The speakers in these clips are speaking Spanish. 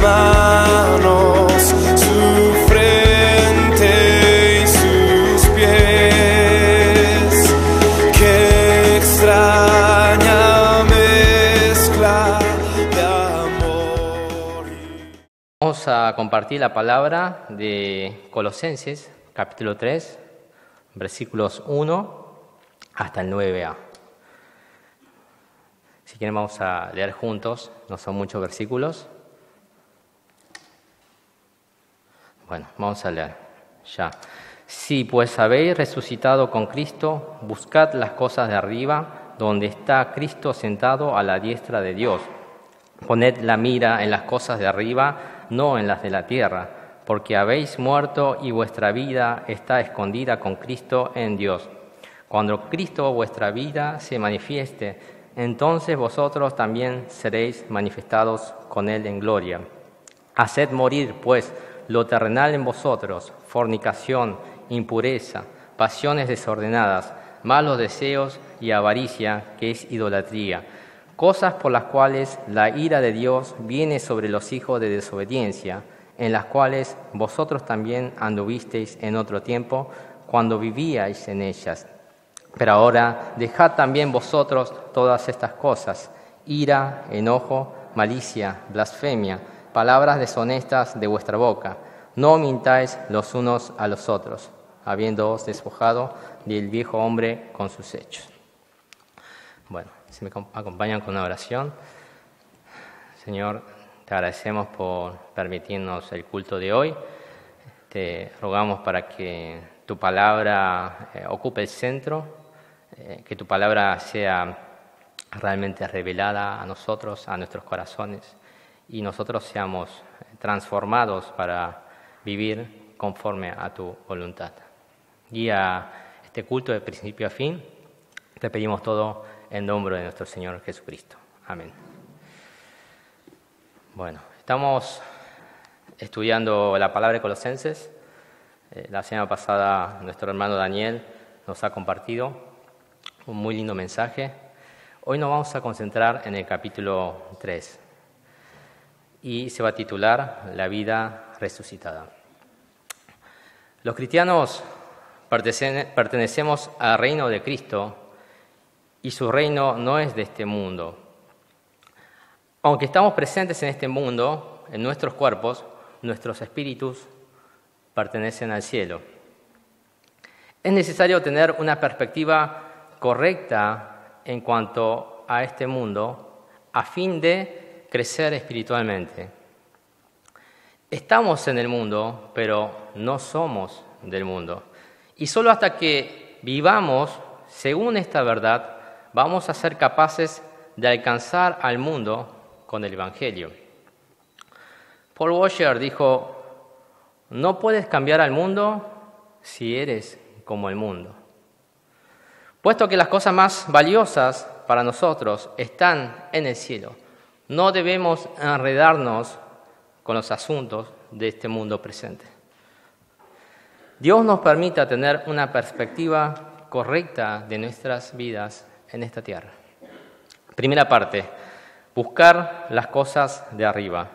manos, su frente y sus pies. Qué extraña mezcla de amor. Vamos a compartir la palabra de Colosenses, capítulo 3, versículos 1 hasta el 9a. Si quieren vamos a leer juntos, no son muchos versículos. Bueno, vamos a leer ya. Si pues habéis resucitado con Cristo, buscad las cosas de arriba, donde está Cristo sentado a la diestra de Dios. Poned la mira en las cosas de arriba, no en las de la tierra, porque habéis muerto y vuestra vida está escondida con Cristo en Dios. Cuando Cristo vuestra vida se manifieste, entonces vosotros también seréis manifestados con Él en gloria. Haced morir, pues, lo terrenal en vosotros: fornicación, impureza, pasiones desordenadas, malos deseos y avaricia, que es idolatría, cosas por las cuales la ira de Dios viene sobre los hijos de desobediencia, en las cuales vosotros también anduvisteis en otro tiempo, cuando vivíais en ellas. Pero ahora dejad también vosotros todas estas cosas: ira, enojo, malicia, blasfemia, palabras deshonestas de vuestra boca. No mintáis los unos a los otros, habiéndoos despojado del viejo hombre con sus hechos. Bueno, si me acompañan con una oración. Señor, te agradecemos por permitirnos el culto de hoy. Te rogamos para que tu palabra ocupe el centro, que tu palabra sea realmente revelada a nosotros, a nuestros corazones, y nosotros seamos transformados para vivir conforme a tu voluntad. Guía este culto de principio a fin. Te pedimos todo en nombre de nuestro Señor Jesucristo. Amén. Bueno, estamos estudiando la palabra de Colosenses. La semana pasada nuestro hermano Daniel nos ha compartido un muy lindo mensaje. Hoy nos vamos a concentrar en el capítulo 3 y se va a titular La vida resucitada. Los cristianos pertenecemos al reino de Cristo y su reino no es de este mundo. Aunque estamos presentes en este mundo, en nuestros cuerpos, nuestros espíritus pertenecen al cielo. Es necesario tener una perspectiva correcta en cuanto a este mundo a fin de crecer espiritualmente. Estamos en el mundo, pero no somos del mundo. Y solo hasta que vivamos según esta verdad, vamos a ser capaces de alcanzar al mundo con el Evangelio. Paul Washer dijo: no puedes cambiar al mundo si eres como el mundo. Puesto que las cosas más valiosas para nosotros están en el cielo, no debemos enredarnos con los asuntos de este mundo presente. Dios nos permita tener una perspectiva correcta de nuestras vidas en esta tierra. Primera parte: buscar las cosas de arriba.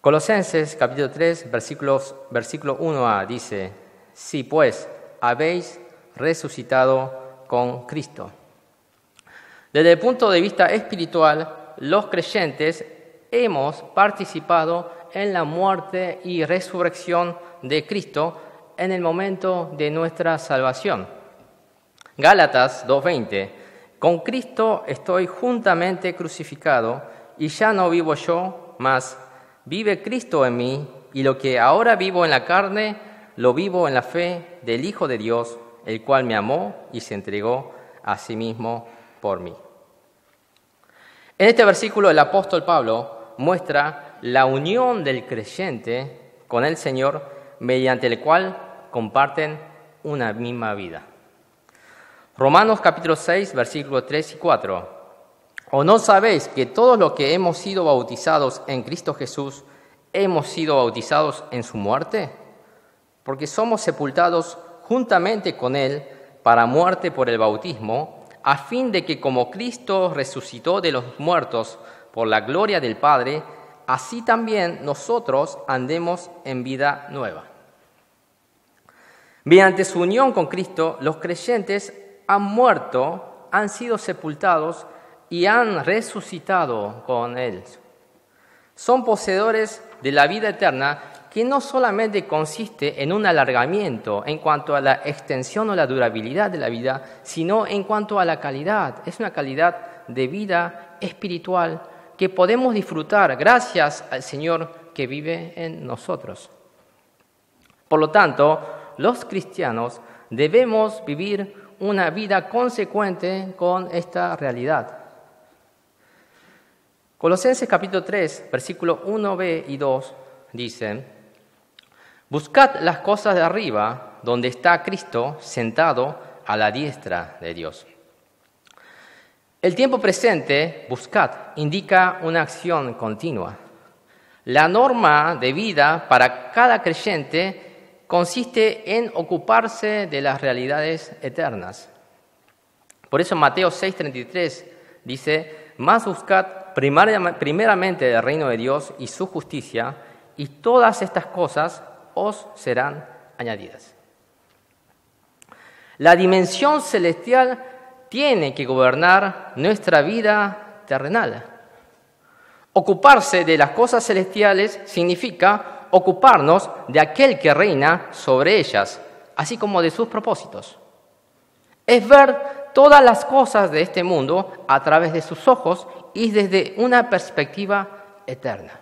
Colosenses capítulo 3, versículo 1a dice: si pues habéis resucitado con Cristo. Desde el punto de vista espiritual, los creyentes hemos participado en la muerte y resurrección de Cristo en el momento de nuestra salvación. Gálatas 2:20: con Cristo estoy juntamente crucificado, y ya no vivo yo, mas vive Cristo en mí, y lo que ahora vivo en la carne, lo vivo en la fe del Hijo de Dios, el cual me amó y se entregó a sí mismo por mí. En este versículo el apóstol Pablo muestra la unión del creyente con el Señor, mediante el cual comparten una misma vida. Romanos capítulo 6, versículos 3 y 4. ¿O no sabéis que todos los que hemos sido bautizados en Cristo Jesús, hemos sido bautizados en su muerte? Porque somos sepultados juntamente con Él para muerte por el bautismo, a fin de que como Cristo resucitó de los muertos por la gloria del Padre, así también nosotros andemos en vida nueva. Mediante su unión con Cristo, los creyentes han muerto, han sido sepultados y han resucitado con Él. Son poseedores de la vida eterna, que no solamente consiste en un alargamiento en cuanto a la extensión o la durabilidad de la vida, sino en cuanto a la calidad. Es una calidad de vida espiritual que podemos disfrutar gracias al Señor que vive en nosotros. Por lo tanto, los cristianos debemos vivir una vida consecuente con esta realidad. Colosenses capítulo 3, versículos 1b y 2 dicen: buscad las cosas de arriba, donde está Cristo sentado a la diestra de Dios. El tiempo presente, buscad, indica una acción continua. La norma de vida para cada creyente consiste en ocuparse de las realidades eternas. Por eso Mateo 6:33 dice: mas buscad primeramente el reino de Dios y su justicia, y todas estas cosas os serán añadidas. La dimensión celestial tiene que gobernar nuestra vida terrenal. Ocuparse de las cosas celestiales significa ocuparnos de aquel que reina sobre ellas, así como de sus propósitos. Es ver todas las cosas de este mundo a través de sus ojos y desde una perspectiva eterna.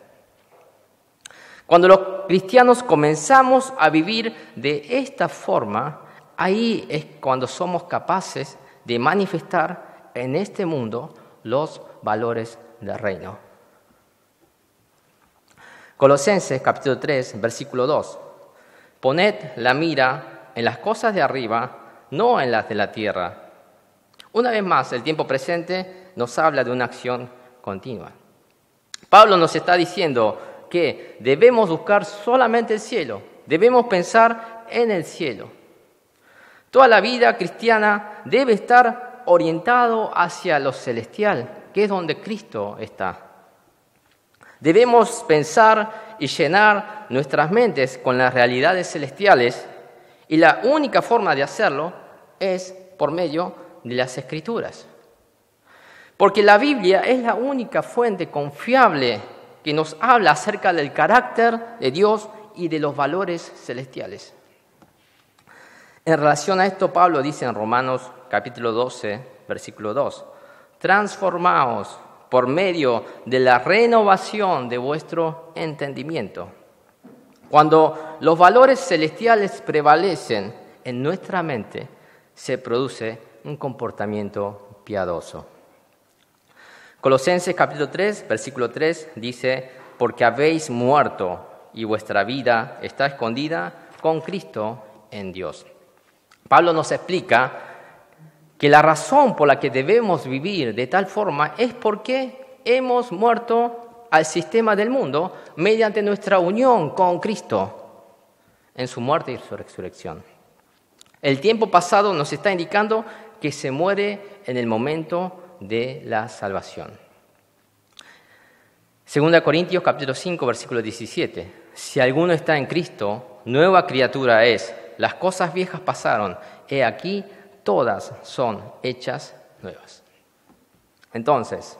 Cuando los cristianos comenzamos a vivir de esta forma, ahí es cuando somos capaces de manifestar en este mundo los valores del reino. Colosenses capítulo 3, versículo 2. Poned la mira en las cosas de arriba, no en las de la tierra. Una vez más, el tiempo presente nos habla de una acción continua. Pablo nos está diciendo que debemos buscar solamente el cielo, debemos pensar en el cielo. Toda la vida cristiana debe estar orientado hacia lo celestial, que es donde Cristo está. Debemos pensar y llenar nuestras mentes con las realidades celestiales, y la única forma de hacerlo es por medio de las Escrituras. Porque la Biblia es la única fuente confiable que nos habla acerca del carácter de Dios y de los valores celestiales. En relación a esto, Pablo dice en Romanos capítulo 12, versículo 2, transformaos por medio de la renovación de vuestro entendimiento. Cuando los valores celestiales prevalecen en nuestra mente, se produce un comportamiento piadoso. Colosenses capítulo 3, versículo 3 dice: porque habéis muerto y vuestra vida está escondida con Cristo en Dios. Pablo nos explica que la razón por la que debemos vivir de tal forma es porque hemos muerto al sistema del mundo mediante nuestra unión con Cristo en su muerte y su resurrección. El tiempo pasado nos está indicando que se muere en el momento de la salvación. 2 Corintios capítulo 5, versículo 17. Si alguno está en Cristo, nueva criatura es. Las cosas viejas pasaron, he aquí, todas son hechas nuevas. Entonces,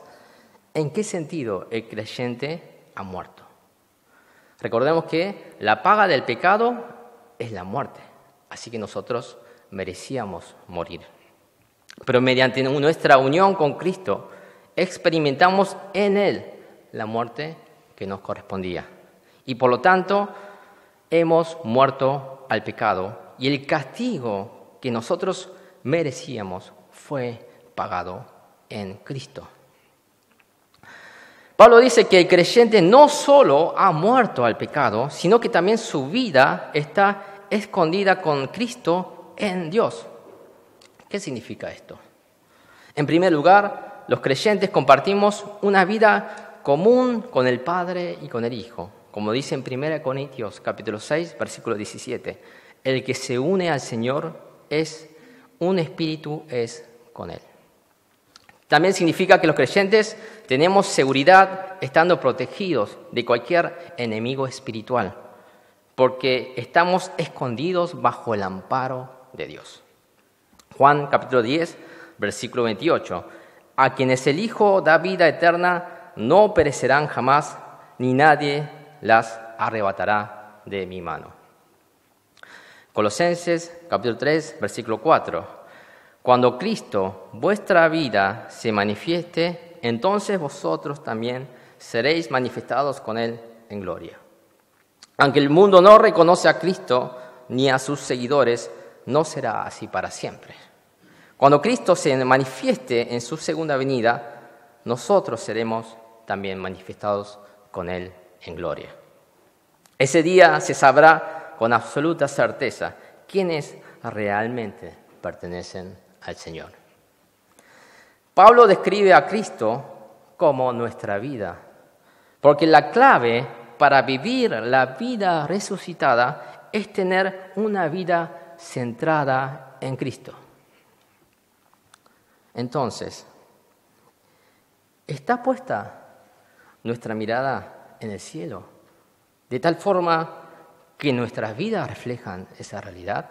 ¿en qué sentido el creyente ha muerto? Recordemos que la paga del pecado es la muerte, así que nosotros merecíamos morir. Pero mediante nuestra unión con Cristo, experimentamos en Él la muerte que nos correspondía. Y por lo tanto, hemos muerto al pecado y el castigo que nosotros merecíamos fue pagado en Cristo. Pablo dice que el creyente no solo ha muerto al pecado, sino que también su vida está escondida con Cristo en Dios. ¿Qué significa esto? En primer lugar, los creyentes compartimos una vida común con el Padre y con el Hijo. Como dice en 1 Corintios capítulo 6, versículo 17, el que se une al Señor es un espíritu es con Él. También significa que los creyentes tenemos seguridad estando protegidos de cualquier enemigo espiritual, porque estamos escondidos bajo el amparo de Dios. Juan capítulo 10, versículo 28. A quienes el Hijo da vida eterna no perecerán jamás, ni nadie las arrebatará de mi mano. Colosenses capítulo 3, versículo 4. Cuando Cristo, vuestra vida, se manifieste, entonces vosotros también seréis manifestados con Él en gloria. Aunque el mundo no reconoce a Cristo ni a sus seguidores, no será así para siempre. Cuando Cristo se manifieste en su segunda venida, nosotros seremos también manifestados con Él en gloria. Ese día se sabrá con absoluta certeza quiénes realmente pertenecen al Señor. Pablo describe a Cristo como nuestra vida, porque la clave para vivir la vida resucitada es tener una vida centrada en Cristo. Entonces, ¿está puesta nuestra mirada en el cielo de tal forma que nuestras vidas reflejan esa realidad?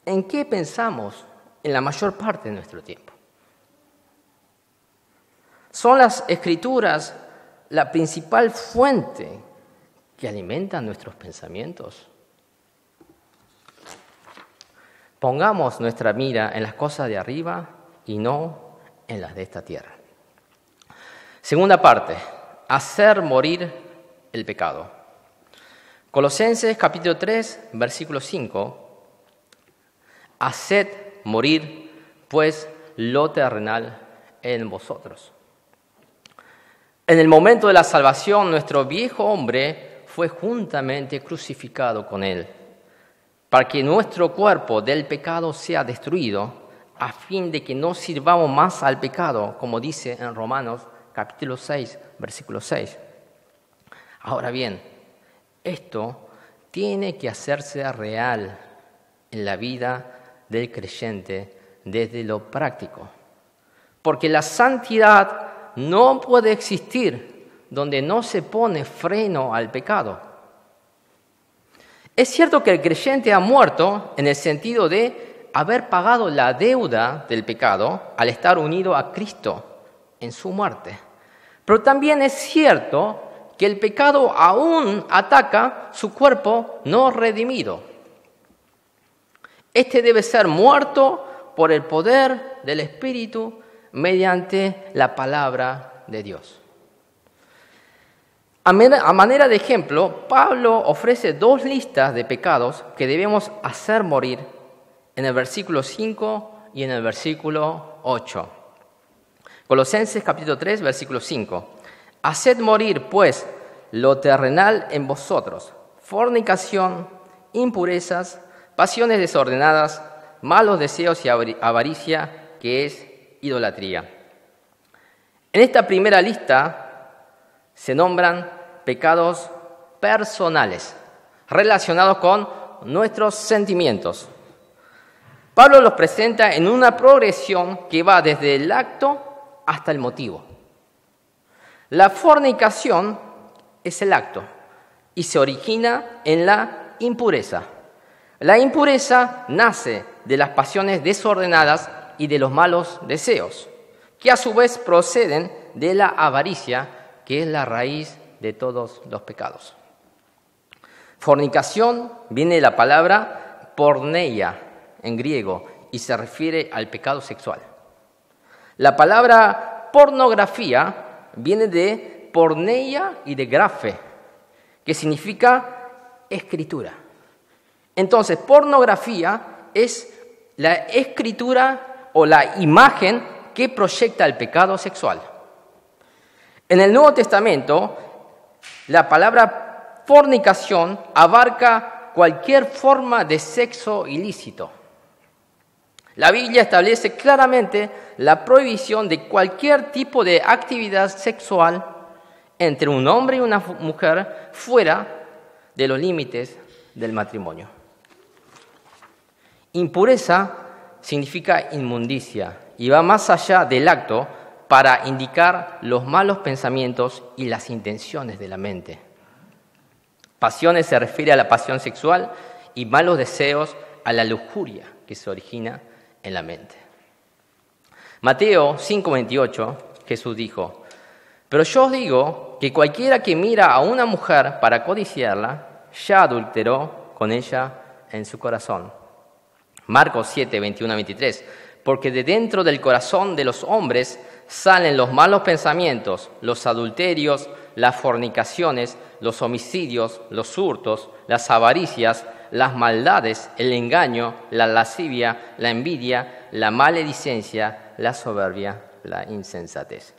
¿En qué pensamos en la mayor parte de nuestro tiempo? ¿Son las Escrituras la principal fuente que alimenta nuestros pensamientos? Pongamos nuestra mira en las cosas de arriba y no en las de esta tierra. Segunda parte, hacer morir el pecado. Colosenses capítulo 3, versículo 5. Haced morir, pues, lo terrenal en vosotros. En el momento de la salvación, nuestro viejo hombre fue juntamente crucificado con Él, para que nuestro cuerpo del pecado sea destruido, a fin de que no sirvamos más al pecado, como dice en Romanos capítulo 6, versículo 6. Ahora bien, esto tiene que hacerse real en la vida del creyente desde lo práctico, porque la santidad no puede existir donde no se pone freno al pecado. Es cierto que el creyente ha muerto en el sentido de haber pagado la deuda del pecado al estar unido a Cristo en su muerte, pero también es cierto que el pecado aún ataca su cuerpo no redimido. Este debe ser muerto por el poder del Espíritu mediante la palabra de Dios. A manera de ejemplo, Pablo ofrece 2 listas de pecados que debemos hacer morir en el versículo 5 y en el versículo 8. Colosenses capítulo 3, versículo 5. Haced morir, pues, lo terrenal en vosotros: fornicación, impurezas, pasiones desordenadas, malos deseos y avaricia, que es idolatría. En esta primera lista se nombran pecados personales relacionados con nuestros sentimientos. Pablo los presenta en una progresión que va desde el acto hasta el motivo. La fornicación es el acto y se origina en la impureza. La impureza nace de las pasiones desordenadas y de los malos deseos, que a su vez proceden de la avaricia, que es la raíz de todos los pecados. Fornicación viene de la palabra porneia en griego y se refiere al pecado sexual. La palabra pornografía viene de porneia y de grafe, que significa escritura. Entonces, pornografía es la escritura o la imagen que proyecta el pecado sexual. En el Nuevo Testamento, la palabra fornicación abarca cualquier forma de sexo ilícito. La Biblia establece claramente la prohibición de cualquier tipo de actividad sexual entre un hombre y una mujer fuera de los límites del matrimonio. Impureza significa inmundicia y va más allá del acto para indicar los malos pensamientos y las intenciones de la mente. Pasiones se refiere a la pasión sexual y malos deseos a la lujuria que se origina en la mente. Mateo 5:28, Jesús dijo: pero yo os digo que cualquiera que mira a una mujer para codiciarla, ya adulteró con ella en su corazón. Marcos 7:21-23, porque de dentro del corazón de los hombres salen los malos pensamientos, los adulterios, las fornicaciones, los homicidios, los hurtos, las avaricias, las maldades, el engaño, la lascivia, la envidia, la maledicencia, la soberbia, la insensatez.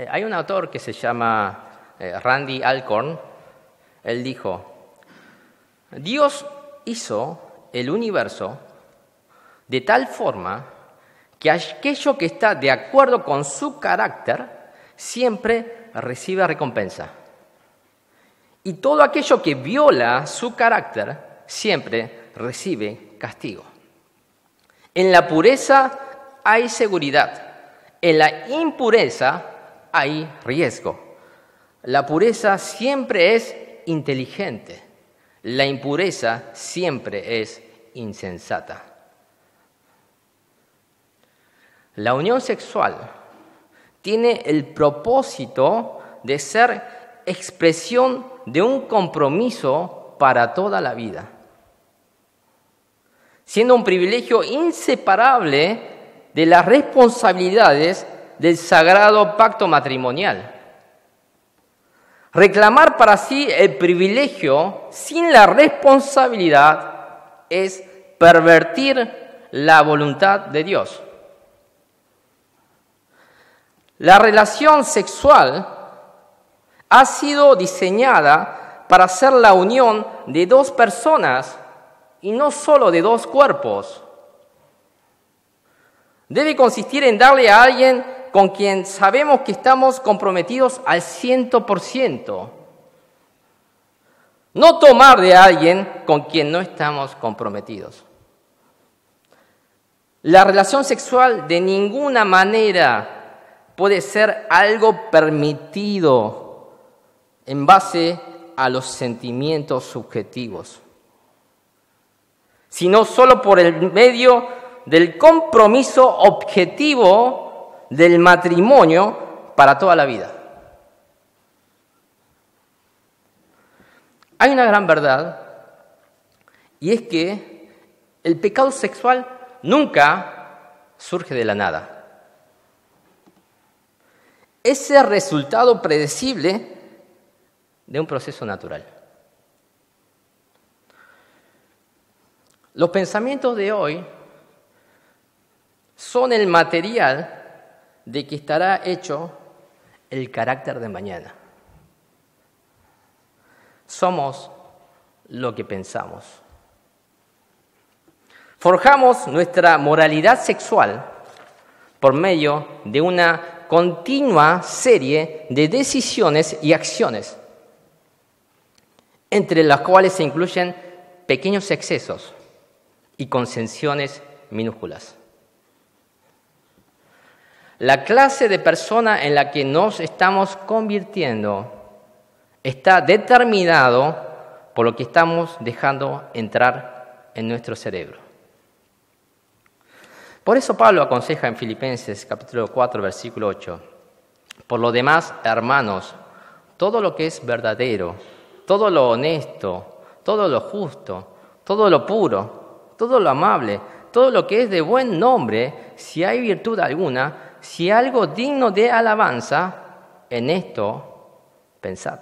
Hay un autor que se llama Randy Alcorn. Él dijo: Dios hizo el universo de tal forma que aquello que está de acuerdo con su carácter siempre recibe recompensa. Y todo aquello que viola su carácter siempre recibe castigo. En la pureza hay seguridad. En la impureza hay riesgo. La pureza siempre es inteligente. La impureza siempre es insensata. La unión sexual tiene el propósito de ser expresión de un compromiso para toda la vida, siendo un privilegio inseparable de las responsabilidades del sagrado pacto matrimonial. Reclamar para sí el privilegio sin la responsabilidad es pervertir la voluntad de Dios. La relación sexual ha sido diseñada para ser la unión de dos personas y no solo de dos cuerpos. Debe consistir en darle a alguien con quien sabemos que estamos comprometidos al 100%. No tomar de alguien con quien no estamos comprometidos. La relación sexual de ninguna manera puede ser algo permitido en base a los sentimientos subjetivos, sino solo por el medio del compromiso objetivo del matrimonio para toda la vida. Hay una gran verdad, y es que el pecado sexual nunca surge de la nada. Es el resultado predecible de un proceso natural. Los pensamientos de hoy son el material de que estará hecho el carácter de mañana. Somos lo que pensamos. Forjamos nuestra moralidad sexual por medio de una continua serie de decisiones y acciones, entre las cuales se incluyen pequeños excesos y concesiones minúsculas. La clase de persona en la que nos estamos convirtiendo está determinado por lo que estamos dejando entrar en nuestro cerebro. Por eso Pablo aconseja en Filipenses capítulo 4, versículo 8: por lo demás, hermanos, todo lo que es verdadero, todo lo honesto, todo lo justo, todo lo puro, todo lo amable, todo lo que es de buen nombre, si hay virtud alguna, si algo digno de alabanza, en esto pensad.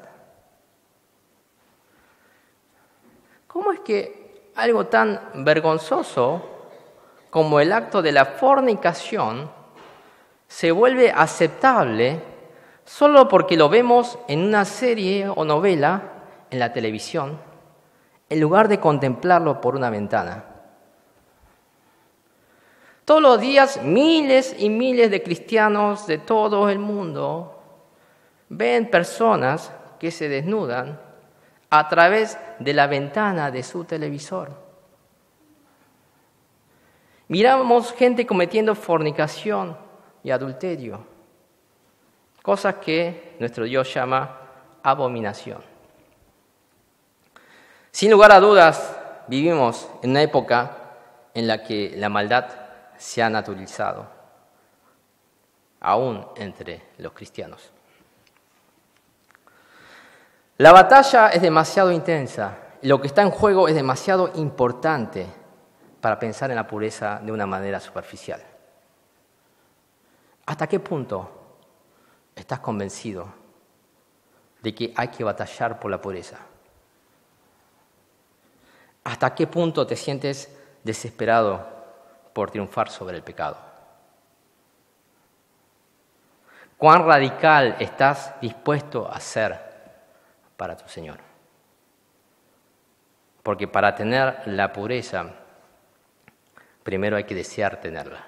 ¿Cómo es que algo tan vergonzoso como el acto de la fornicación se vuelve aceptable solo porque lo vemos en una serie o novela en la televisión, en lugar de contemplarlo por una ventana? Todos los días miles y miles de cristianos de todo el mundo ven personas que se desnudan a través de la ventana de su televisor. Miramos gente cometiendo fornicación y adulterio, cosas que nuestro Dios llama abominación. Sin lugar a dudas, vivimos en una época en la que la maldad se ha naturalizado, aún entre los cristianos. La batalla es demasiado intensa y lo que está en juego es demasiado importante para pensar en la pureza de una manera superficial. ¿Hasta qué punto estás convencido de que hay que batallar por la pureza? ¿Hasta qué punto te sientes desesperado por triunfar sobre el pecado? ¿Cuán radical estás dispuesto a ser para tu Señor? Porque para tener la pureza, primero hay que desear tenerla.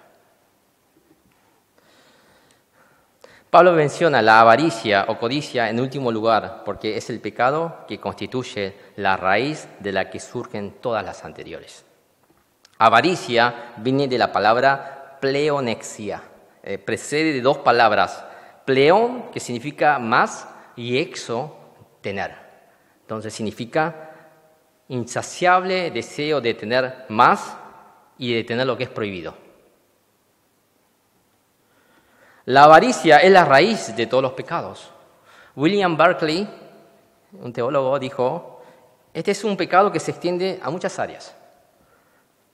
Pablo menciona la avaricia o codicia en último lugar, porque es el pecado que constituye la raíz de la que surgen todas las anteriores. Avaricia viene de la palabra pleonexia, precede de dos palabras, pleón, que significa más, y exo, tener. Entonces significa insaciable deseo de tener más y de tener lo que es prohibido. La avaricia es la raíz de todos los pecados. William Barclay, un teólogo, dijo, este es un pecado que se extiende a muchas áreas.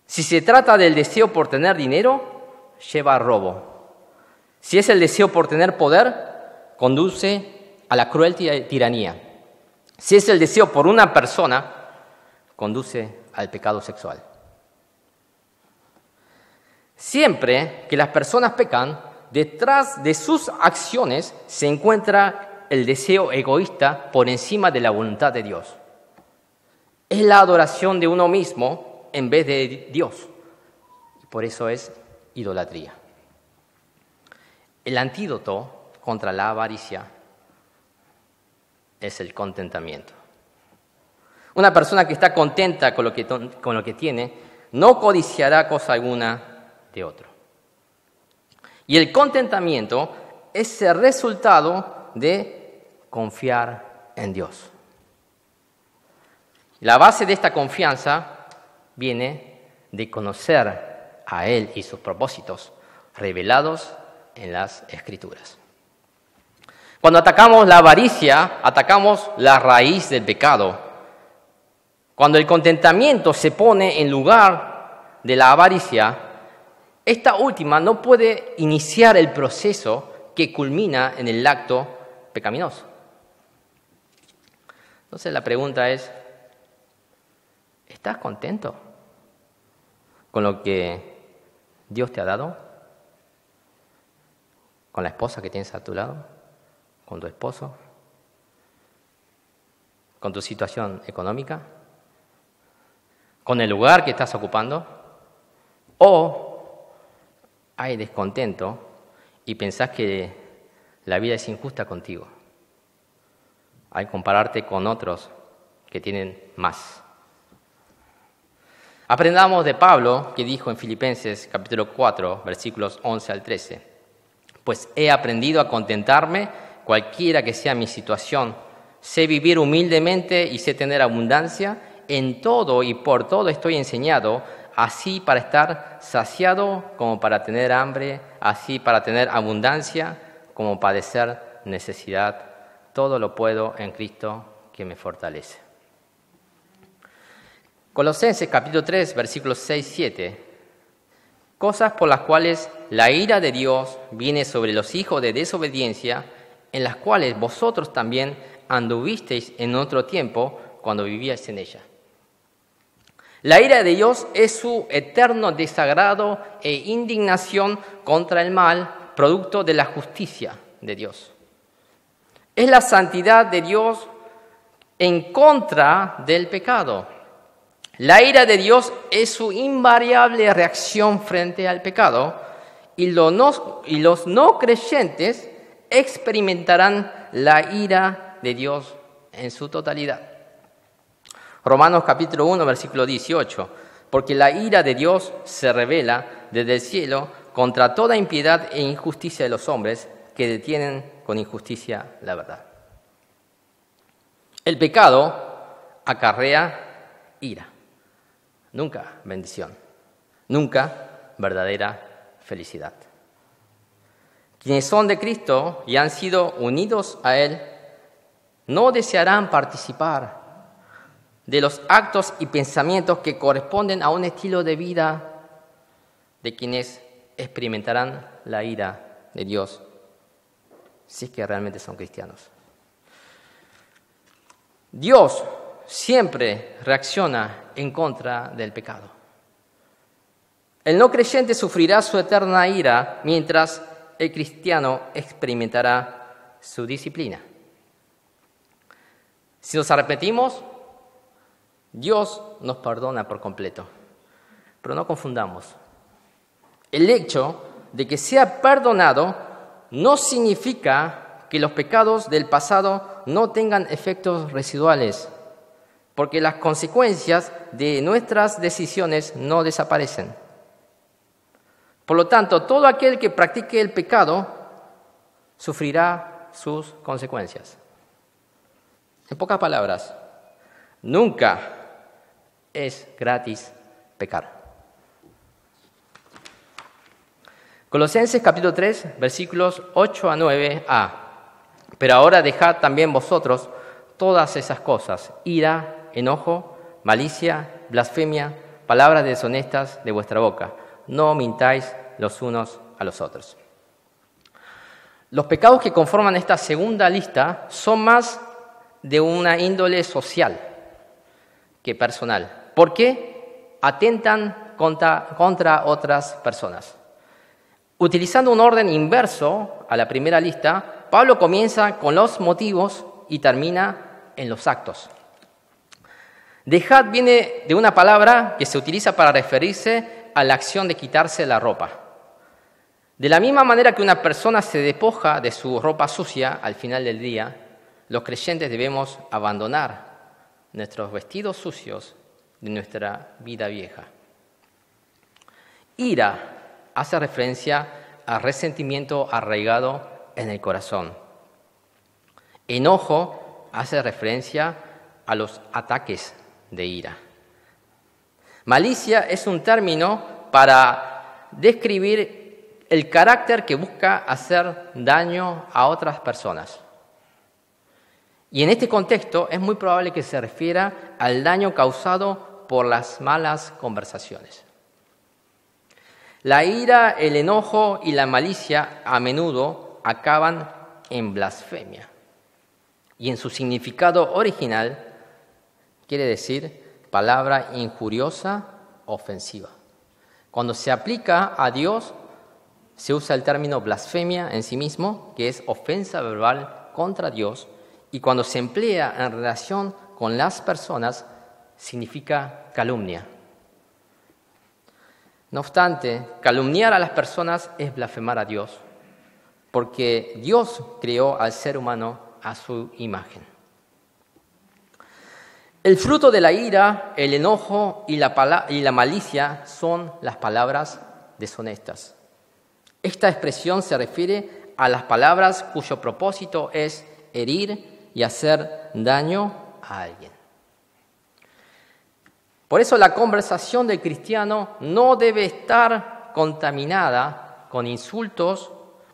Si se trata del deseo por tener dinero, lleva a robo. Si es el deseo por tener poder, conduce a la cruel tiranía. Si es el deseo por una persona, conduce al pecado sexual. Siempre que las personas pecan, detrás de sus acciones se encuentra el deseo egoísta por encima de la voluntad de Dios. Es la adoración de uno mismo en vez de Dios. Y por eso es idolatría. El antídoto contra la avaricia es el contentamiento. Una persona que está contenta con lo que tiene no codiciará cosa alguna de otro. Y el contentamiento es el resultado de confiar en Dios. La base de esta confianza viene de conocer a Él y sus propósitos revelados en las Escrituras. Cuando atacamos la avaricia, atacamos la raíz del pecado. Cuando el contentamiento se pone en lugar de la avaricia, esta última no puede iniciar el proceso que culmina en el acto pecaminoso. Entonces la pregunta es, ¿estás contento con lo que Dios te ha dado? ¿Con la esposa que tienes a tu lado? ¿Con tu esposo? ¿Con tu situación económica? ¿Con el lugar que estás ocupando? ¿O hay descontento y pensás que la vida es injusta contigo al compararte con otros que tienen más? Aprendamos de Pablo, que dijo en Filipenses capítulo 4, versículos 11 al 13. Pues he aprendido a contentarme cualquiera que sea mi situación. Sé vivir humildemente y sé tener abundancia. En todo y por todo estoy enseñado, así para estar saciado como para tener hambre, así para tener abundancia como padecer necesidad. Todo lo puedo en Cristo que me fortalece. Colosenses capítulo 3, versículos 6-7. Cosas por las cuales la ira de Dios viene sobre los hijos de desobediencia, en las cuales vosotros también anduvisteis en otro tiempo cuando vivíais en ella. La ira de Dios es su eterno desagrado e indignación contra el mal, producto de la justicia de Dios. Es la santidad de Dios en contra del pecado. La ira de Dios es su invariable reacción frente al pecado y los no creyentes experimentarán la ira de Dios en su totalidad. Romanos capítulo 1, versículo 18. Porque la ira de Dios se revela desde el cielo contra toda impiedad e injusticia de los hombres que detienen con injusticia la verdad. El pecado acarrea ira, nunca bendición, nunca verdadera felicidad. Quienes son de Cristo y han sido unidos a Él no desearán participar de los actos y pensamientos que corresponden a un estilo de vida de quienes experimentarán la ira de Dios, si es que realmente son cristianos. Dios siempre reacciona en contra del pecado. El no creyente sufrirá su eterna ira, mientras el cristiano experimentará su disciplina. Si nos arrepentimos, Dios nos perdona por completo. Pero no confundamos. El hecho de que sea perdonado no significa que los pecados del pasado no tengan efectos residuales, porque las consecuencias de nuestras decisiones no desaparecen. Por lo tanto, todo aquel que practique el pecado sufrirá sus consecuencias. En pocas palabras, nunca es gratis pecar. Colosenses capítulo 3, versículos 8 a 9a. Pero ahora dejad también vosotros todas esas cosas: ira, enojo, malicia, blasfemia, palabras deshonestas de vuestra boca. No mintáis los unos a los otros. Los pecados que conforman esta segunda lista son más de una índole social que personal, porque atentan contra otras personas. Utilizando un orden inverso a la primera lista, Pablo comienza con los motivos y termina en los actos. Dejad viene de una palabra que se utiliza para referirse a la acción de quitarse la ropa. De la misma manera que una persona se despoja de su ropa sucia al final del día, los creyentes debemos abandonar nuestros vestidos sucios de nuestra vida vieja. Ira hace referencia a resentimiento arraigado en el corazón. Enojo hace referencia a los ataques de ira. Malicia es un término para describir el carácter que busca hacer daño a otras personas. Y en este contexto es muy probable que se refiera al daño causado por las malas conversaciones. La ira, el enojo y la malicia a menudo acaban en blasfemia. Y en su significado original quiere decir palabra injuriosa, ofensiva. Cuando se aplica a Dios, se usa el término blasfemia en sí mismo, que es ofensa verbal contra Dios, y cuando se emplea en relación con las personas, significa calumnia. No obstante, calumniar a las personas es blasfemar a Dios, porque Dios creó al ser humano a su imagen. El fruto de la ira, el enojo y la malicia son las palabras deshonestas. Esta expresión se refiere a las palabras cuyo propósito es herir y hacer daño a alguien. Por eso la conversación del cristiano no debe estar contaminada con insultos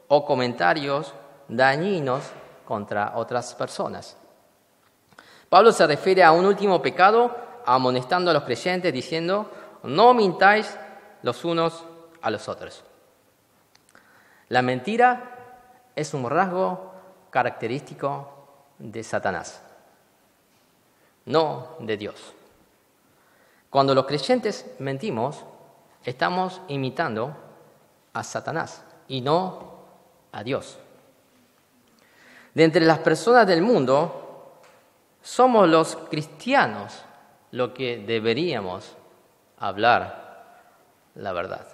o comentarios dañinos contra otras personas. Pablo se refiere a un último pecado, amonestando a los creyentes, diciendo: no mintáis los unos a los otros. La mentira es un rasgo característico de Satanás, no de Dios. Cuando los creyentes mentimos, estamos imitando a Satanás y no a Dios. De entre las personas del mundo, somos los cristianos los que deberíamos hablar la verdad.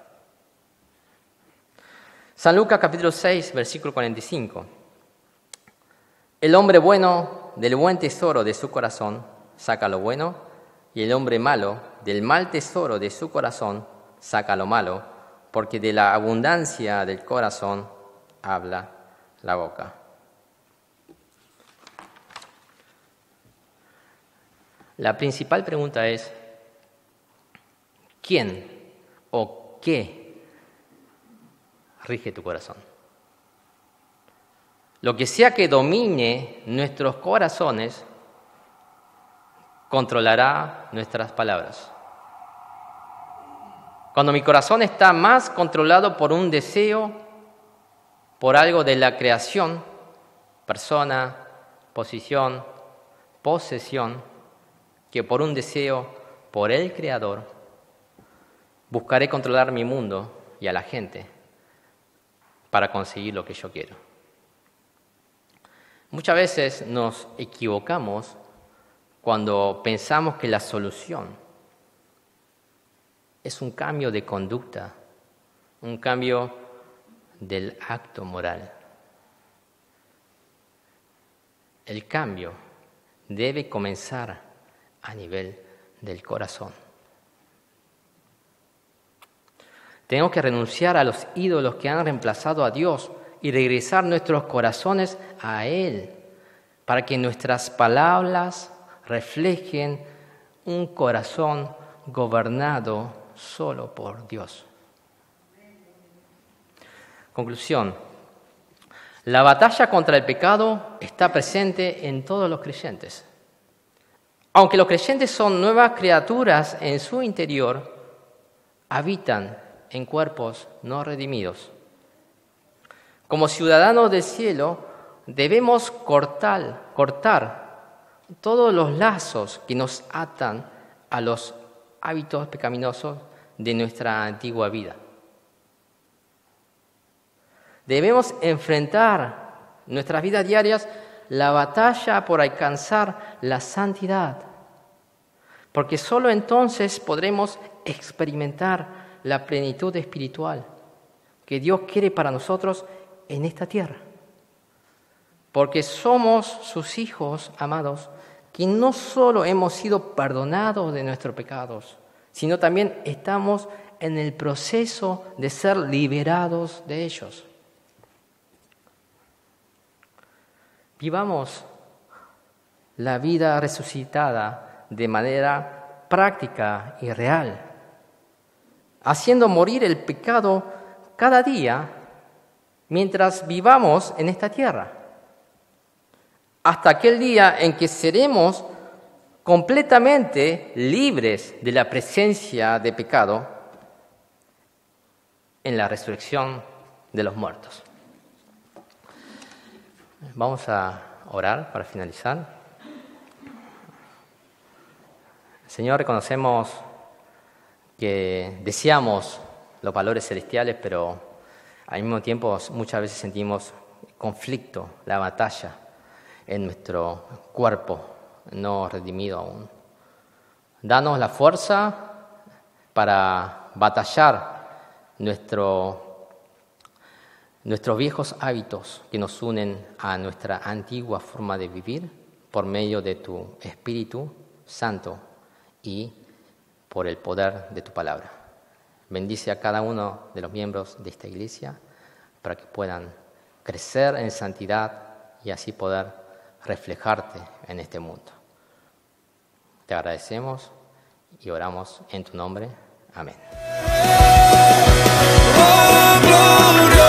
San Lucas capítulo 6, versículo 45. El hombre bueno del buen tesoro de su corazón saca lo bueno, y el hombre malo del mal tesoro de su corazón saca lo malo, porque de la abundancia del corazón habla la boca. La principal pregunta es, ¿quién o qué rige tu corazón? Lo que sea que domine nuestros corazones controlará nuestras palabras. Cuando mi corazón está más controlado por un deseo, por algo de la creación, persona, posición, posesión, que por un deseo por el Creador, buscaré controlar mi mundo y a la gente para conseguir lo que yo quiero. Muchas veces nos equivocamos cuando pensamos que la solución es un cambio de conducta, un cambio del acto moral. El cambio debe comenzar a nivel del corazón. Tenemos que renunciar a los ídolos que han reemplazado a Dios y regresar nuestros corazones a Él, para que nuestras palabras reflejen un corazón gobernado solo por Dios. Conclusión. La batalla contra el pecado está presente en todos los creyentes. Aunque los creyentes son nuevas criaturas en su interior, habitan en cuerpos no redimidos. Como ciudadanos del cielo, debemos cortar todos los lazos que nos atan a los hábitos pecaminosos de nuestra antigua vida. Debemos enfrentar nuestras vidas diarias la batalla por alcanzar la santidad, porque solo entonces podremos experimentar la plenitud espiritual que Dios quiere para nosotros en esta tierra. Porque somos sus hijos amados, que no solo hemos sido perdonados de nuestros pecados, sino también estamos en el proceso de ser liberados de ellos. Vivamos la vida resucitada de manera práctica y real, haciendo morir el pecado cada día mientras vivamos en esta tierra, hasta aquel día en que seremos completamente libres de la presencia de pecado en la resurrección de los muertos. Vamos a orar para finalizar. Señor, reconocemos que deseamos los valores celestiales, pero al mismo tiempo muchas veces sentimos conflicto, la batalla en nuestro cuerpo no redimido aún. Danos la fuerza para batallar nuestros viejos hábitos que nos unen a nuestra antigua forma de vivir por medio de tu Espíritu Santo y por el poder de tu palabra. Bendice a cada uno de los miembros de esta iglesia para que puedan crecer en santidad y así poder reflejarte en este mundo. Te agradecemos y oramos en tu nombre. Amén. Oh, gloria.